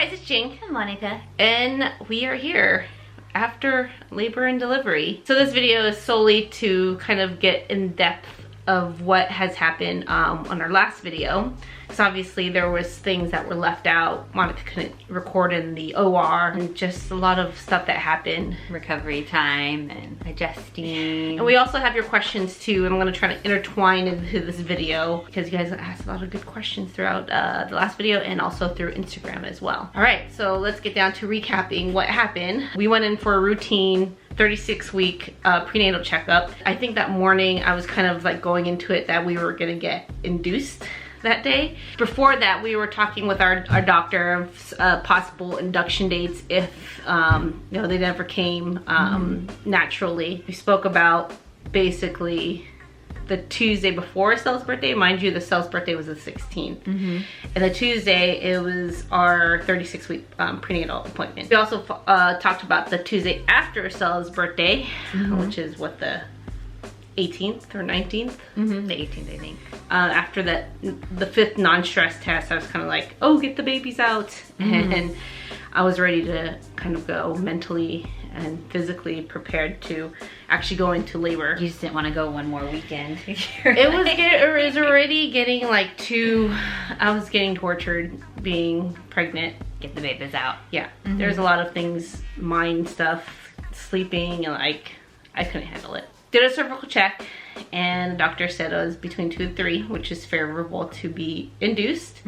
guys, it's Jing and Monica, and we are here after labor and delivery. So this video is solely to kind of get in depth of what has happened on our last video. So obviously there was things that were left out. Monica couldn't record in the OR and just a lot of stuff that happened. recovery time and adjusting. And we also have your questions too, and I'm gonna try to intertwine into this video because you guys asked a lot of good questions throughout the last video and also through Instagram as well. All right, so let's get down to recapping what happened. We went in for a routine 36-week prenatal checkup. I think that morning I was kind of like going into it that we were gonna get induced that day. Before that, we were talking with our doctor of possible induction dates if you know, they never came naturally. We spoke about basically the Tuesday before Estelle's birthday. Mind you, the Estelle's birthday was the 16th. And the Tuesday, it was our 36-week prenatal appointment. We also talked about the Tuesday after Estelle's birthday, which is what, the 18th or 19th? The 18th, I think. After the fifth non-stress test, I was kind of like, oh, get the babies out. And I was ready to kind of go mentally and physically prepared to actually go into labor. You just didn't want to go one more weekend. It was already getting like I was getting tortured being pregnant. Get the babies out. Yeah, there's a lot of things, mind stuff, sleeping, and like, I couldn't handle it. Did a cervical check, and the doctor said it was between 2 and 3, which is favorable to be induced.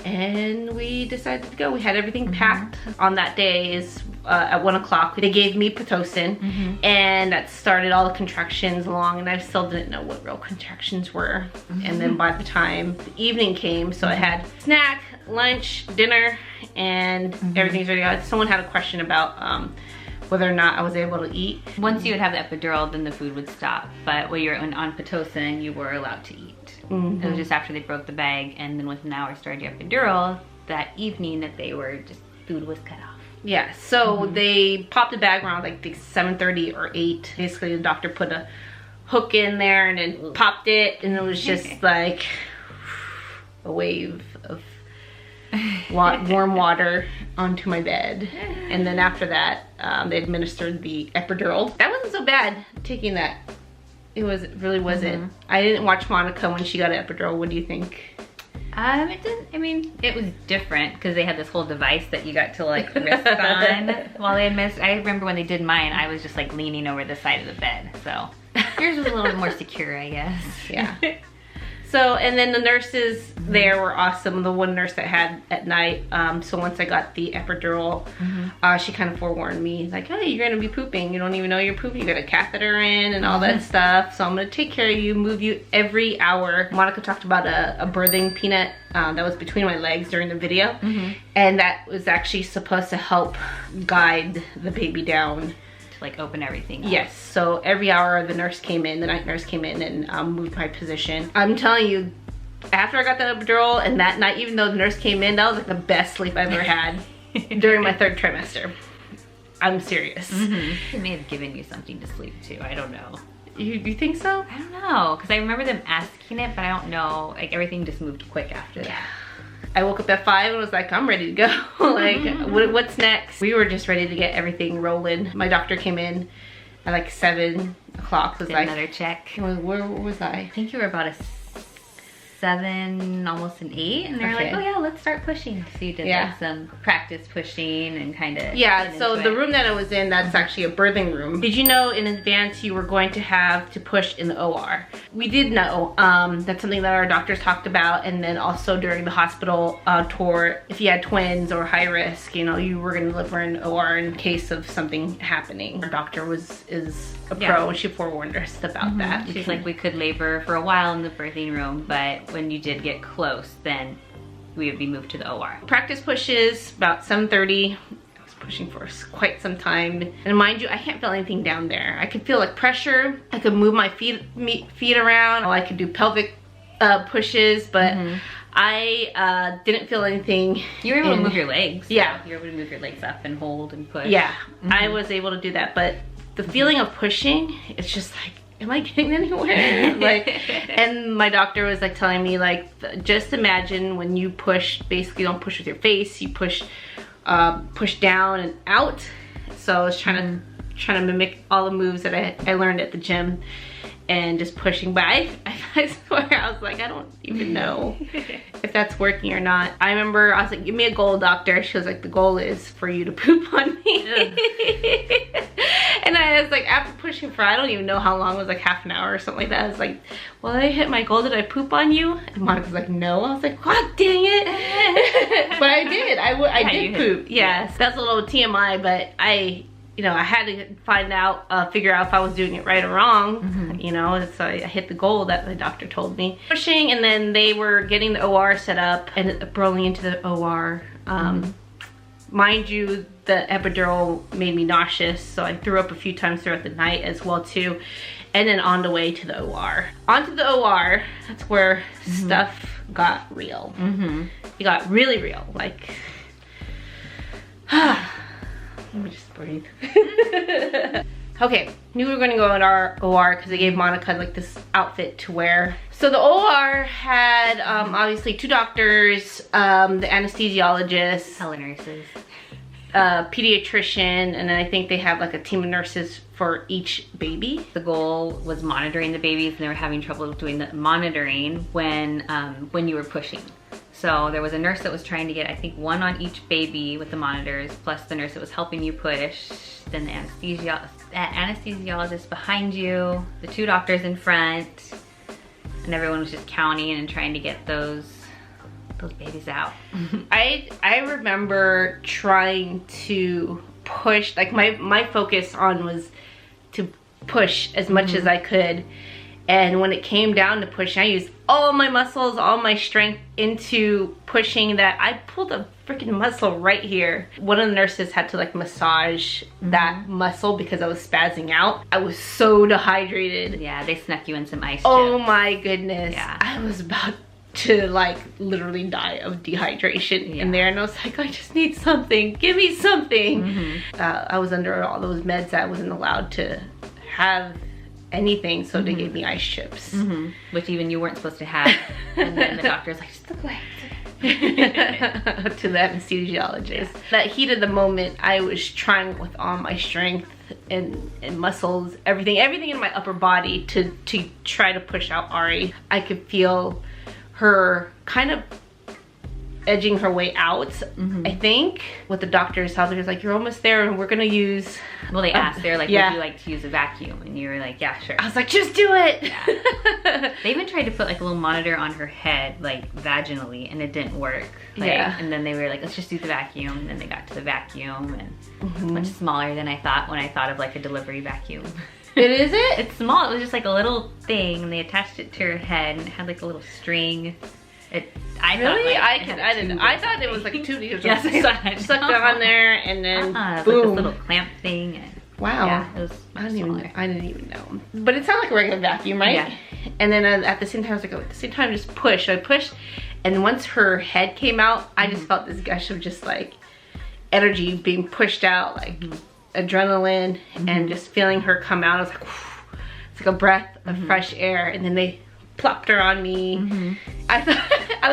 And we decided to go. We had everything packed. On that day is at 1 o'clock. They gave me Pitocin, and that started all the contractions along, and I still didn't know what real contractions were. And then by the time the evening came, so I had snack, lunch, dinner, and everything's ready. Someone had a question about whether or not I was able to eat. Once you would have the epidural, then the food would stop. But when you were on Pitocin, you were allowed to eat. It was just after they broke the bag, and then within an hour started your epidural, that evening that they were just, food was cut off. Yeah, so they popped the bag around like 7:30 or 8. Basically the doctor put a hook in there and then popped it, and it was just like a wave of warm water onto my bed. And then after that, they administered the epidural. That wasn't so bad, taking that. It really wasn't. I didn't watch Monica when she got an epidural. What do you think? It didn't, I mean, it was different because they had this whole device that you got to like rest on while they administered. I remember when they did mine, I was just like leaning over the side of the bed. So yours was a little bit more secure, I guess. Yeah. So, and then the nurses there were awesome. The one nurse that had at night, so once I got the epidural, she kind of forewarned me, like, hey, you're gonna be pooping. You don't even know you're pooping. You got a catheter in and all that stuff. So I'm gonna take care of you, move you every hour. Monica talked about a birthing peanut that was between my legs during the video. And that was actually supposed to help guide the baby down. Like open everything up. Yes, so every hour the nurse came in, the night nurse came in and moved my position. I'm telling you, after I got that epidural and that night, even though the nurse came in, that was like the best sleep I've ever had during my 3rd trimester. I'm serious. They may have given you something to sleep to, I don't know. You think so? I don't know, because I remember them asking it, but I don't know, like everything just moved quick after that. I woke up at 5 and was like, I'm ready to go. Like, what's next? We were just ready to get everything rolling. My doctor came in at like 7 o'clock. Was like, another check. Where was I? I think you were about a 7, almost an 8, and they're like, oh yeah, let's start pushing. So you did like some practice pushing and kind of so the room that I was in, that's actually a birthing room. Did you know in advance you were going to have to push in the OR? We did know. That's something that our doctors talked about, and then also during the hospital tour, if you had twins or high risk, you know, you were going to deliver in OR in case of something happening. Our doctor is a pro, and she forewarned us about that. She's like, we could labor for a while in the birthing room, but when you did get close, then we would be moved to the OR. Practice pushes about 7:30. I was pushing for quite some time, and mind you, I can't feel anything down there. I could feel like pressure. I could move my feet around. I could do pelvic pushes, but I didn't feel anything. You were able to move your legs. Yeah. You were able to move your legs up and hold and push. Yeah, I was able to do that, but the feeling of pushing, it's just like, am I getting anywhere? Like, and my doctor was like telling me like, just imagine when you push, basically don't push with your face, you push down and out. So I was trying to mimic all the moves that I learned at the gym and just pushing. But I swear, I was like, I don't even know if that's working or not. I remember I was like, give me a goal, doctor. She was like, the goal is for you to poop on me. And I was like, after pushing for, I don't even know how long, it was like half an hour or something like that. I was like, well, I hit my goal. Did I poop on you? And Monica's like, no. I was like, God dang it. But I did. I did poop. Yes. That's a little TMI, but I had to figure out if I was doing it right or wrong, you know, so I hit the goal that the doctor told me. Pushing, and then they were getting the OR set up and rolling into the OR. Mind you, the epidural made me nauseous, so I threw up a few times throughout the night as well too. And then on the way to the OR. Onto the OR, that's where stuff got real. It got really real, like, let me just breathe. Okay, knew we were gonna go in our OR because they gave Monica like this outfit to wear. So the OR had obviously 2 doctors, the anesthesiologist, telenurses, pediatrician, and then I think they have like a team of nurses for each baby. The goal was monitoring the babies, and they were having trouble doing the monitoring when you were pushing. So there was a nurse that was trying to get, I think, 1 on each baby with the monitors, plus the nurse that was helping you push, then the anesthesiologist behind you, the 2 doctors in front, and everyone was just counting and trying to get those babies out. I remember trying to push, like my focus was to push as much as I could. And when it came down to pushing, I used all my muscles, all my strength into pushing that. I pulled a freaking muscle right here. One of the nurses had to like massage that muscle because I was spazzing out. I was so dehydrated. Yeah, they snuck you in some ice. Oh my goodness. Yeah. I was about to like literally die of dehydration in there, and I was like, I just need something. Give me something. I was under all those meds. I wasn't allowed to have anything, so they gave me ice chips, which even you weren't supposed to have. And then the doctor's like, just look away. To the anesthesiologist. That heat of the moment, I was trying with all my strength and muscles, everything in my upper body to try to push out Ari. I could feel her kind of edging her way out, I think. With the doctor's help, they're like, you're almost there, and we're gonna use... Well, they asked, they're like, would you like to use a vacuum? And you were like, yeah, sure. I was like, just do it! Yeah. They even tried to put like a little monitor on her head, like vaginally, and it didn't work. Like, and then they were like, let's just do the vacuum. And then they got to the vacuum, and much smaller than I thought when I thought of like a delivery vacuum. It is it? It's small. It was just like a little thing, and they attached it to her head, and it had like a little string. I thought it was like a tube. You just sucked it on there, and then boom. Like this little clamp thing. And wow. Yeah, it was I didn't even know. But it sounded like a regular vacuum, right? Yeah. And then at the same time, I was like, at the same time, just push. I pushed, and once her head came out, I just felt this gush of just like energy being pushed out, like adrenaline, and just feeling her come out. I was like, whew, it's like a breath of fresh air, and then they plopped her on me. I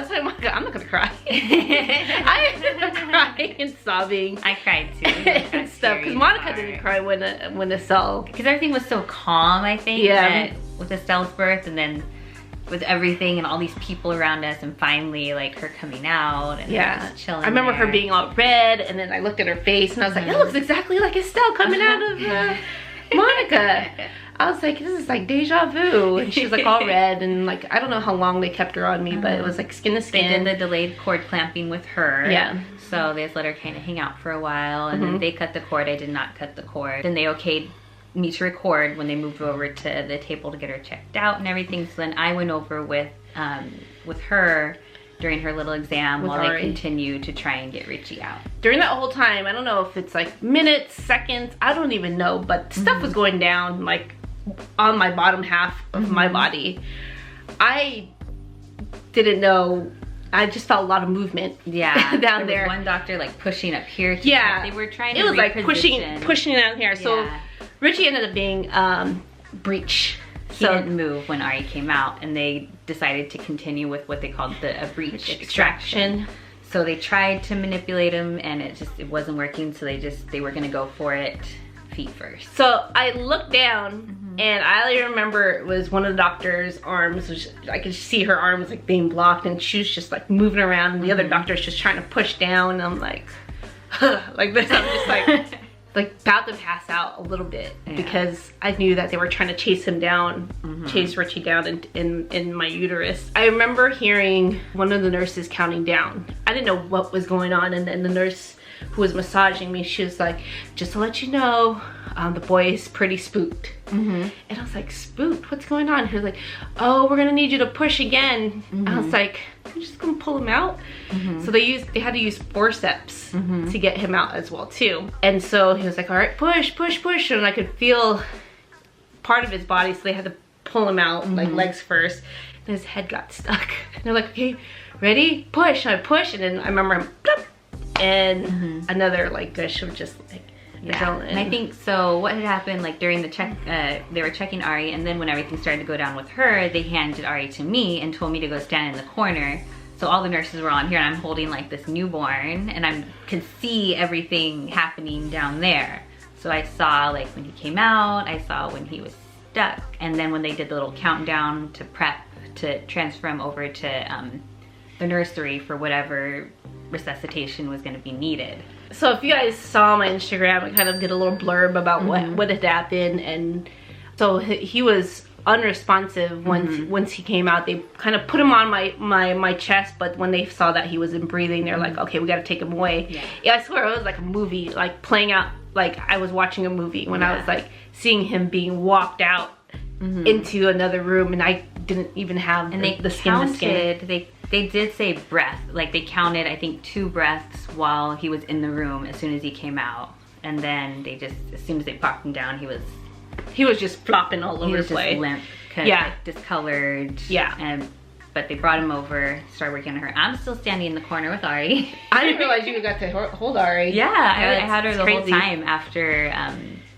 was like, oh my God, I'm not gonna cry. I ended up crying and sobbing. I cried too. And stuff, because Monica didn't cry when Estelle. Because everything was so calm, I think. Yeah. With Estelle's birth, and then with everything and all these people around us, and finally like her coming out and just chilling. I remember her being all red, and then I looked at her face and I was like, it looks exactly like Estelle coming out of Monica. I was like, this is like deja vu. And she was like all red, and like, I don't know how long they kept her on me, but it was like skin to skin. They did the delayed cord clamping with her. Yeah. So they just let her kind of hang out for a while, and then they cut the cord. I did not cut the cord. Then they okayed me to record when they moved over to the table to get her checked out and everything. So then I went over with her during her little exam while they continue to try and get Richie out. During that whole time, I don't know if it's like minutes, seconds, I don't even know, but stuff was going down like on my bottom half of my body. I didn't know. I just felt a lot of movement. Yeah, down there. Was one doctor like pushing up here. They were trying to. It was like pushing down here. So Richie ended up being breech. He didn't move when Ari came out, and they decided to continue with what they called a breech extraction. So they tried to manipulate him, and it wasn't working. So they were gonna go for it feet first. So I looked down, and I remember it was one of the doctor's arms, which I could see her arm was like being blocked, and she was just like moving around, and the other doctor's just trying to push down, and I'm like, like this. I'm just like about to pass out a little bit because I knew that they were trying to chase him down, chase Richie down in my uterus. I remember hearing one of the nurses counting down. I didn't know what was going on, and then the nurse who was massaging me, she was like, just to let you know, the boy is pretty spooked. And I was like, spooked? What's going on? He was like, oh, we're gonna need you to push again. I was like, I'm just gonna pull him out. So they had to use forceps to get him out as well too. And so he was like, all right, push, push, push. And I could feel part of his body, so they had to pull him out, like legs first. And his head got stuck. And they're like, okay, ready? Push. And I push, and then I remember him, plop, and another like gush of just like, adrenaline. And I think so what had happened, like during the check, they were checking Ari, and then when everything started to go down with her, they handed Ari to me and told me to go stand in the corner. So all the nurses were on here, and I'm holding like this newborn, and I could see everything happening down there. So I saw like when he came out, I saw when he was stuck, and then when they did the little countdown to prep to transfer him over to the nursery for whatever resuscitation was going to be needed. So if you guys saw my Instagram, I kind of did a little blurb about what had happened, and so he was unresponsive once he came out. They kind of put him on my chest, but when they saw that he wasn't breathing, they're like, okay, we got to take him away. Yeah, I swear it was like a movie, like playing out, like I was watching a movie when I was like seeing him being walked out into another room, and I didn't even have the skin to skin. They did say breath, like they counted I think 2 breaths while he was in the room as soon as he came out, and then they just, as soon as they popped him down, he was just flopping all over the place. He was just limp, like, discolored. But they brought him over, started working on her. I'm still standing in the corner with Ari. I didn't realize you got to hold Ari. Yeah, I had her the whole time after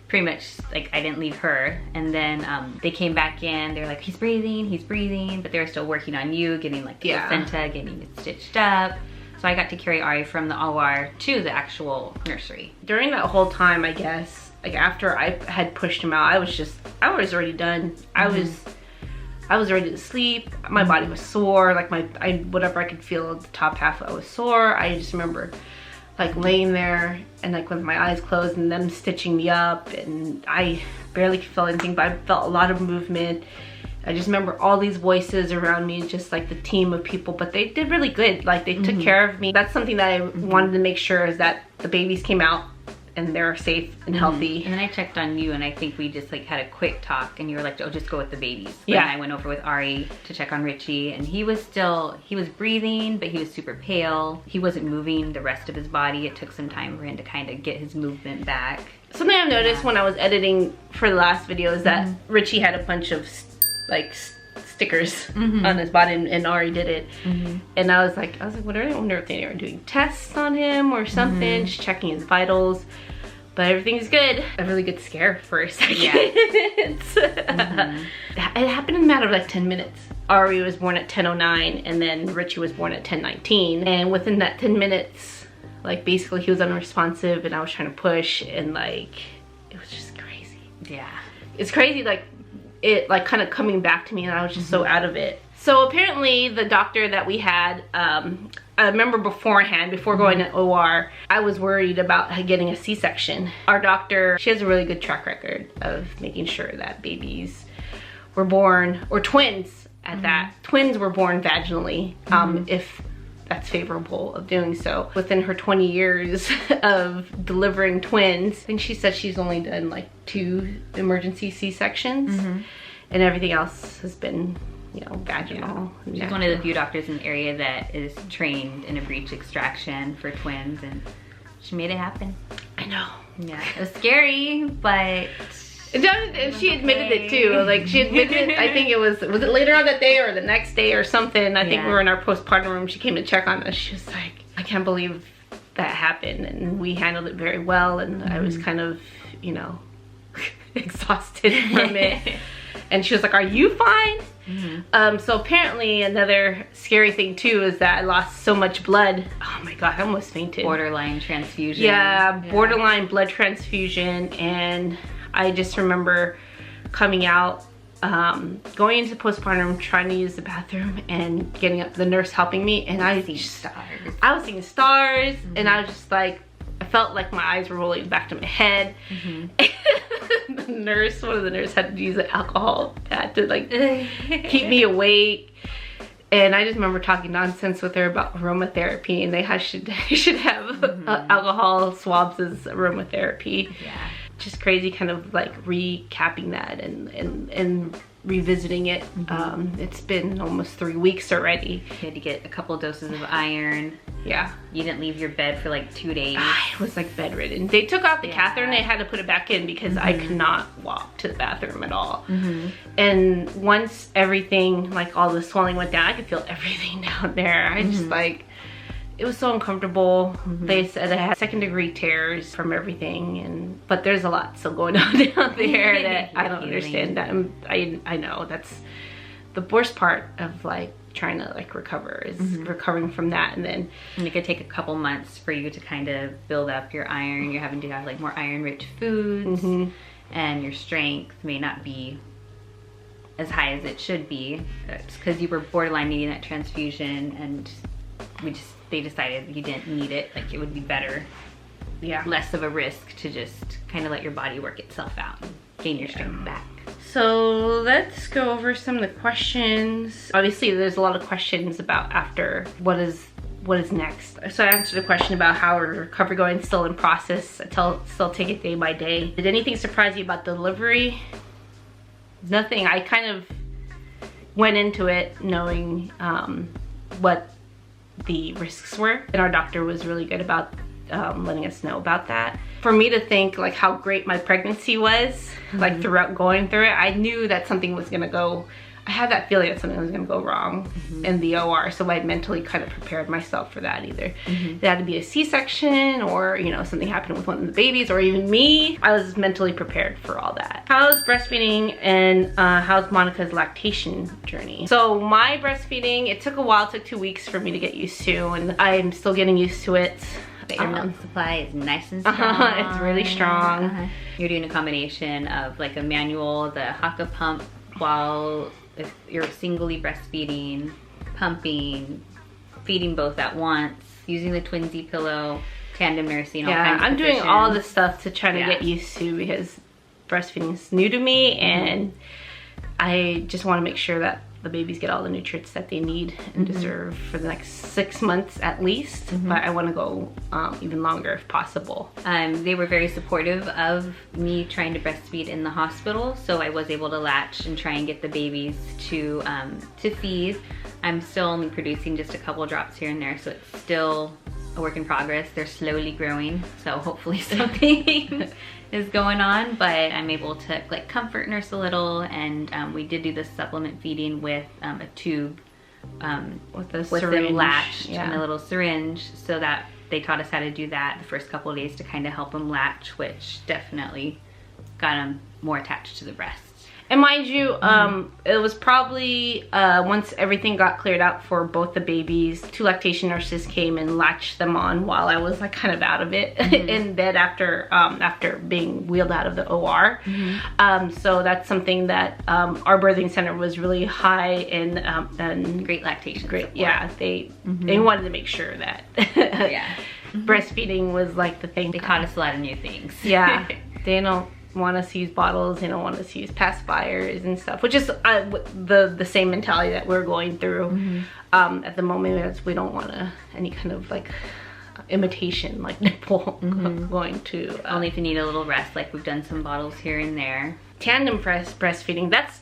pretty much, like, I didn't leave her. And then they came back in, they were like, he's breathing, but they were still working on you, getting like the placenta, getting it stitched up. So I got to carry Ari from the OR to the actual nursery. During that whole time, I guess, like after I had pushed him out, I was already done. I was ready to sleep. My body was sore, like whatever I could feel at the top half, I was sore. I just remember like laying there and like with my eyes closed and them stitching me up, and I barely could feel anything, but I felt a lot of movement. I just remember all these voices around me, just like the team of people, but they did really good. Like they took care of me. That's something that I wanted to make sure, is that the babies came out and they're safe and healthy. And then I checked on you, and I think we just like had a quick talk, and you were like, oh, just go with the babies. But then I went over with Ari to check on Richie, and he was breathing, but he was super pale. He wasn't moving the rest of his body. It took some time for him to kind of get his movement back. Something I've noticed when I was editing for the last video is that Richie had a bunch of like stickers on his body, and Ari did it. And I was like, what are they? I wonder if they are doing tests on him or something, just checking his vitals. But everything's good. A really good scare for a second. It happened in a matter of like 10 minutes. Ari was born at 10:09, and then Richie was born at 10:19. And within that 10 minutes, like basically he was unresponsive, and I was trying to push, and like, it was just crazy. Yeah. It's crazy, like it like kind of coming back to me, and I was just so out of it. So apparently the doctor that we had, I remember beforehand, before going to OR, I was worried about getting a C-section. Our doctor, she has a really good track record of making sure that babies were born, or twins at that. Twins were born vaginally, if that's favorable of doing so. Within her 20 years of delivering twins, I think she said she's only done like 2 emergency C-sections, and everything else has been, you know, vaginal. She's one of the few doctors in the area that is trained in a breech extraction for twins, and she made it happen. I know. Yeah, it was scary, but she admitted it too. Like she admitted it, I think it was it later on that day or the next day or something. I think we were in our postpartum room. She came to check on us. She was like, I can't believe that happened, and we handled it very well. And I was kind of, you know, exhausted from it. And she was like, are you fine? So apparently another scary thing too is that I lost so much blood. Oh my God, I almost fainted. Borderline transfusion. Yeah, borderline blood transfusion. And I just remember coming out, going into postpartum, trying to use the bathroom and getting up, the nurse helping me, and I was seeing stars, and I was just like, I felt like my eyes were rolling back to my head. The nurse, one of the nurses had to use the alcohol pad to like keep me awake. And I just remember talking nonsense with her about aromatherapy, and they should have alcohol swabs as aromatherapy. Yeah. Just crazy, kind of like recapping that and revisiting it. It's been almost 3 weeks already. You had to get a couple doses of iron. Yeah. You didn't leave your bed for like 2 days. I was like bedridden. They took out the catheter and they had to put it back in because I could not walk to the bathroom at all. And once everything, like all the swelling went down, I could feel everything down there. I just like, it was so uncomfortable. They said I had 2nd-degree tears from everything, but there's a lot still going on down there that I don't understand. That I know that's the worst part of like trying to like recover is recovering from that, and it could take a couple months for you to kind of build up your iron. You're having to have like more iron-rich foods, and your strength may not be as high as it should be because you were borderline needing that transfusion, and they decided you didn't need it. Like it would be better, less of a risk to just kind of let your body work itself out and gain your strength back. So let's go over some of the questions. Obviously there's a lot of questions about after what is next. So I answered a question about how our recovery going, still in process. I still take it day by day. Did anything surprise you about delivery? Nothing. I kind of went into it knowing what the risks were, and our doctor was really good about letting us know about that. For me to think like how great my pregnancy was, like throughout going through it, I knew that something was gonna go, I had that feeling that something was gonna go wrong in the OR, so I mentally kind of prepared myself for that. Either it had to be a C-section, or you know, something happened with one of the babies, or even me. I was mentally prepared for all that. How's breastfeeding, and how's Monica's lactation journey? So my breastfeeding, it took a while, it took 2 weeks for me to get used to, and I'm still getting used to it. But your milk supply is nice and strong. It's really strong. You're doing a combination of like a manual, the Haka pump, while if you're singly breastfeeding, pumping, feeding both at once, using the twinsy pillow, tandem nursing, all kinds of I'm doing positions. all this stuff to try to get used to, because breastfeeding is new to me, and I just want to make sure that the babies get all the nutrients that they need and deserve for the next 6 months at least, but I want to go even longer if possible. They were very supportive of me trying to breastfeed in the hospital, so I was able to latch and try and get the babies to feed. I'm still only producing just a couple drops here and there, so it's still a work in progress. They're slowly growing, so hopefully something is going on, but I'm able to like comfort nurse a little, and we did do the supplement feeding with a tube with them latched and a little syringe, so that they taught us how to do that the first couple of days to kind of help them latch, which definitely got them more attached to the breast. And mind you, it was probably once everything got cleared out for both the babies, 2 lactation nurses came and latched them on while I was like kind of out of it in bed after being wheeled out of the OR. So that's something that our birthing center was really high in and great lactation great support. Yeah, they wanted to make sure that breastfeeding was like the thing. They taught us a lot of new things. Yeah, they don't want us to use bottles, they don't want us to use pacifiers and stuff, which is the same mentality that we're going through at the moment, as we don't want any kind of like imitation like nipple going to only if you need a little rest, like we've done some bottles here and there. Tandem breastfeeding, that's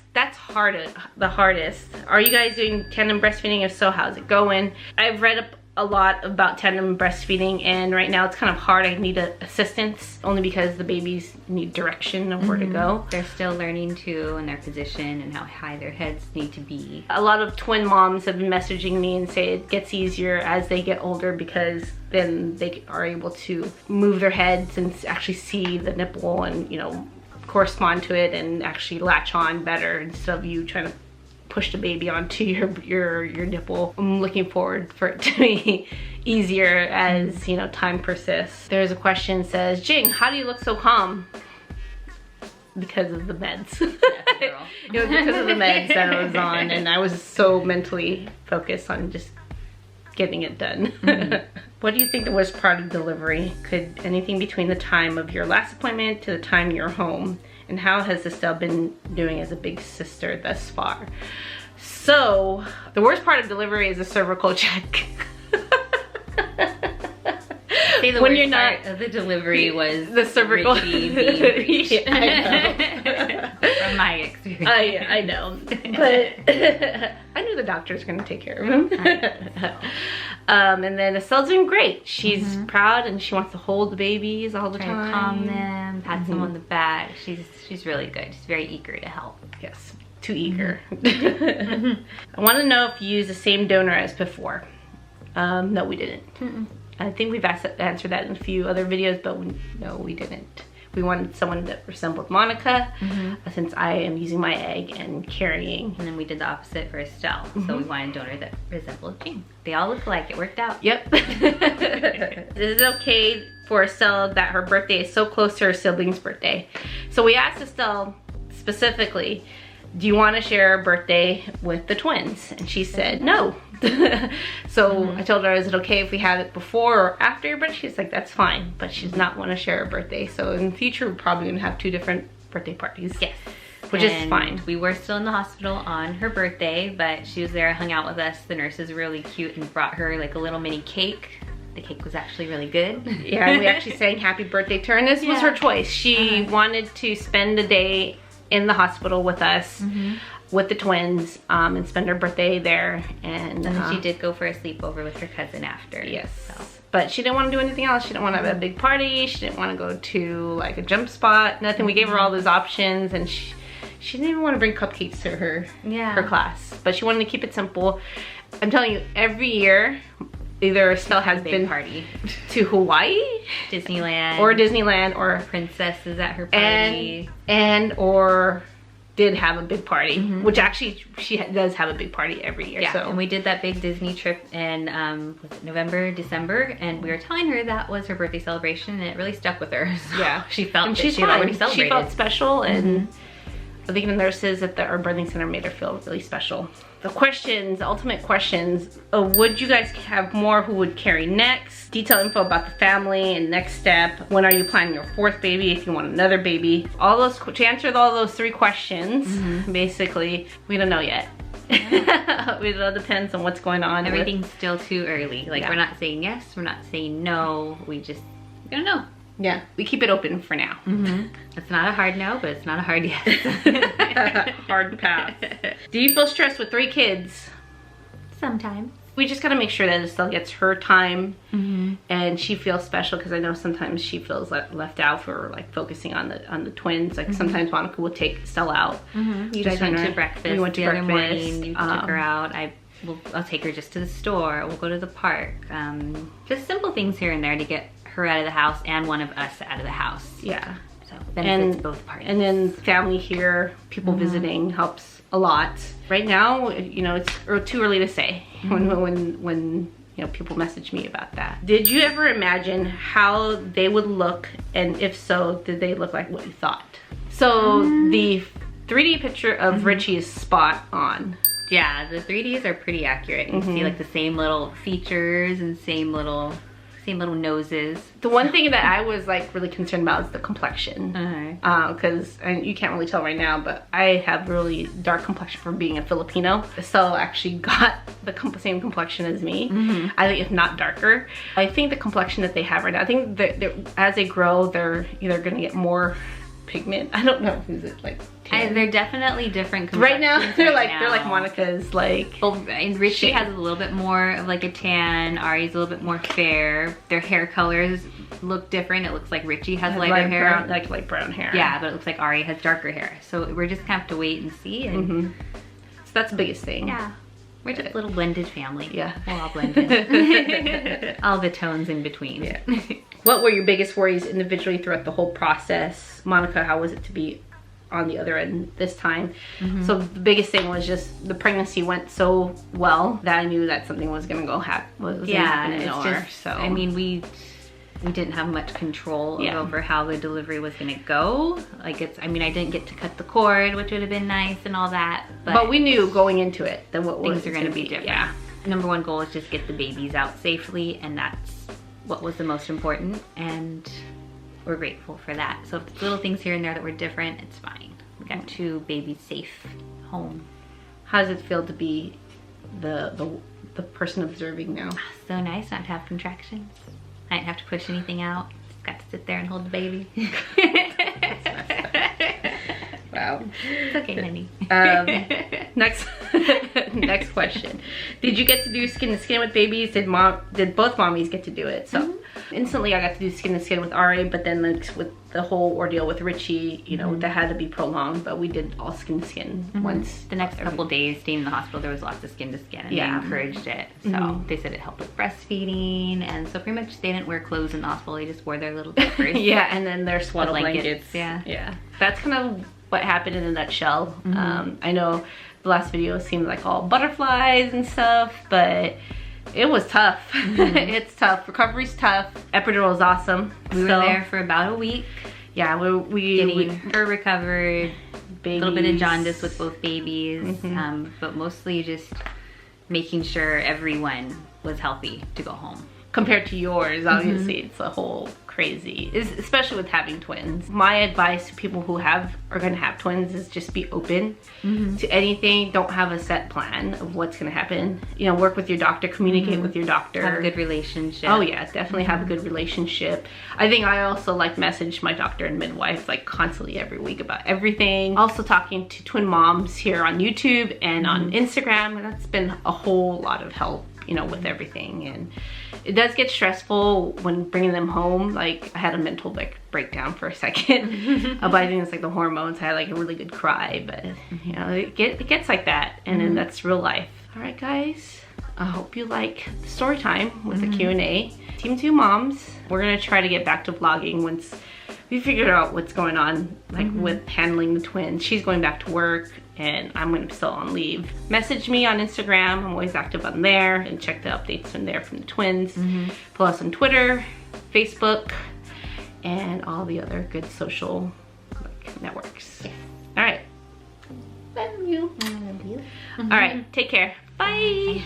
the hardest. Are you guys doing tandem breastfeeding? If so, how's it going? I've read up a lot about tandem breastfeeding, and right now it's kind of hard. I need assistance only because the babies need direction of where to go. They're still learning too, and their position and how high their heads need to be. A lot of twin moms have been messaging me and say it gets easier as they get older, because then they are able to move their heads and actually see the nipple and, you know, correspond to it and actually latch on better instead of you trying to push the baby onto your nipple. I'm looking forward for it to be easier as, you know, time persists. There's a question that says, Jing, how do you look so calm? Because of the meds. It was because of the meds that I was on, and I was so mentally focused on just getting it done. What do you think the worst part of delivery? Could anything between the time of your last appointment to the time you're home? And how has Estelle been doing as a big sister thus far? So, the worst part of delivery is the cervical check. Say the when worst you're not part of the delivery was the cervical. Yeah, I know. From my experience. I know, but I knew the doctor was going to take care of him. And then Estelle's doing great. She's proud and she wants to hold the babies all the Try time. to calm them, pat them on the back. She's really good. She's very eager to help. Yes, too eager. I want to know if you use the same donor as before. No, we didn't. I think we've answered that in a few other videos, but no, we didn't. We wanted someone that resembled Monica, since I am using my egg and carrying. And then we did the opposite for Estelle. So we wanted a donor that resembled Jing. They all look alike. It worked out. Yep. Is it okay for Estelle that her birthday is so close to her sibling's birthday? So we asked Estelle specifically, do you want to share a birthday with the twins? And she said no. So I told her, is it okay if we have it before or after your birthday? She's like, that's fine, but she's not want to share a birthday. So in the future, we're probably gonna have 2 different birthday parties. Yes. Which is fine. We were still in the hospital on her birthday, but she was there, hung out with us. The nurses were really cute and brought her like a little mini cake. The cake was actually really good. Yeah, and we actually sang happy birthday to her, and this was her choice. She wanted to spend the day in the hospital with us, with the twins, and spend her birthday there. And she did go for a sleepover with her cousin after. Yes. So. But she didn't want to do anything else. She didn't want to have a big party. She didn't want to go to like a jump spot. Nothing. We gave her all those options, and she didn't even want to bring cupcakes to her class. But she wanted to keep it simple. I'm telling you, every year, either Estelle has been party to Hawaii, Disneyland, or princesses at her party, or did have a big party, which actually she does have a big party every year. Yeah, so. And we did that big Disney trip in was it November, December, and we were telling her that was her birthday celebration, and it really stuck with her. So yeah, she felt and that she had already celebrated. She felt special, and I think the nurses at our birthing center made her feel really special. The questions, the ultimate questions, would you guys have more? Who would carry next? Detailed info about the family and next step. When are you planning your 4th baby, if you want another baby? All those, to answer all those 3 questions, basically, we don't know yet. It all depends on what's going on. Everything's still too early. Like we're not saying yes, we're not saying no. We don't know. Yeah, we keep it open for now. It's not a hard no, but it's not a hard yes. Hard pass. Do you feel stressed with 3 kids? Sometimes. We just gotta make sure that Estelle gets her time and she feels special, because I know sometimes she feels left out for like focusing on the twins. Like sometimes Monica will take Estelle out. You guys went to breakfast. We went to breakfast. Morning, you took her out. I'll take her just to the store. We'll go to the park. Just simple things here and there to get her out of the house and one of us out of the house. Yeah. So benefits both parties. And then family here, people visiting helps a lot. Right now, you know, it's too early to say when you know, people message me about that. Did you ever imagine how they would look, and if so, did they look like what you thought? So the 3D picture of Richie is spot on. Yeah, the 3Ds are pretty accurate. You see like the same little features and same little noses. The one thing that I was like really concerned about is the complexion. Because you can't really tell right now, but I have really dark complexion from being a Filipino. Estelle actually got the same complexion as me. I think if not darker. I think the complexion that they have right now, I think that as they grow, they're either gonna get more pigment. I don't know, is it like they're definitely different right now. They're like Monica's like. And Richie has a little bit more of like a tan. Ari's a little bit more fair. Their hair colors look different. It looks like Richie has lighter hair, like brown hair. Yeah, but it looks like Ari has darker hair. So we're just gonna have to wait and see. And so that's the biggest thing. Yeah. We're just a little blended family. Yeah. We're all blended. All the tones in between. Yeah. What were your biggest worries individually throughout the whole process? Monica, how was it to be on the other end this time? So the biggest thing was just the pregnancy went so well that I knew that something was gonna happen. So I mean, we didn't have much control over how the delivery was gonna go. Like I didn't get to cut the cord, which would have been nice and all that, but we knew going into it that things are gonna be different. Yeah. Number one goal is just get the babies out safely, and that's what was the most important, and we're grateful for that. So if there's little things here and there that were different, it's fine. We got 2 babies safe home. How does it feel to be the person observing now? So nice not to have contractions. I didn't have to push anything out. Just got to sit there and hold the baby. Wow. It's okay, honey. Next question. Did you get to do skin to skin with babies? Did both mommies get to do it? So instantly I got to do skin to skin with Ari, but then with the whole ordeal with Richie, you know, that had to be prolonged, but we did all skin to skin once. The next couple days staying in the hospital, there was lots of skin to skin, and they encouraged it. So they said it helped with breastfeeding, and so pretty much they didn't wear clothes in the hospital, they just wore their little diapers. And then their swaddle blankets. Yeah. That's kind of what happened in a nutshell. I know the last video seemed like all butterflies and stuff, but it was tough. It's tough. Recovery's tough. Epidural is awesome. We were there for about a week. Yeah, we getting her recovered. A little bit of jaundice with both babies, but mostly just making sure everyone was healthy to go home. Compared to yours, obviously, it's a whole crazy, especially with having twins. My advice to people who are going to have twins is just be open to anything. Don't have a set plan of what's going to happen. You know, work with your doctor, communicate with your doctor. Have a good relationship. Oh yeah, definitely have a good relationship. I think I also message my doctor and midwife constantly every week about everything. Also talking to twin moms here on YouTube and on Instagram, and that's been a whole lot of help, you know, with everything. And it does get stressful when bringing them home. I had a mental breakdown for a second. But I think it's the hormones. I had a really good cry, but you know, it gets like that, and then that's real life. All right, guys, I hope you like the story time with the Q&A. Team 2 moms, we're gonna try to get back to vlogging once we figured out what's going on with handling the twins. She's going back to work, and I'm gonna be still on leave. Message me on Instagram. I'm always active on there, and check the updates from there from the twins. Follow us on Twitter, Facebook, and all the other good social networks. All right. Love you. I love you. All right, take care. Bye.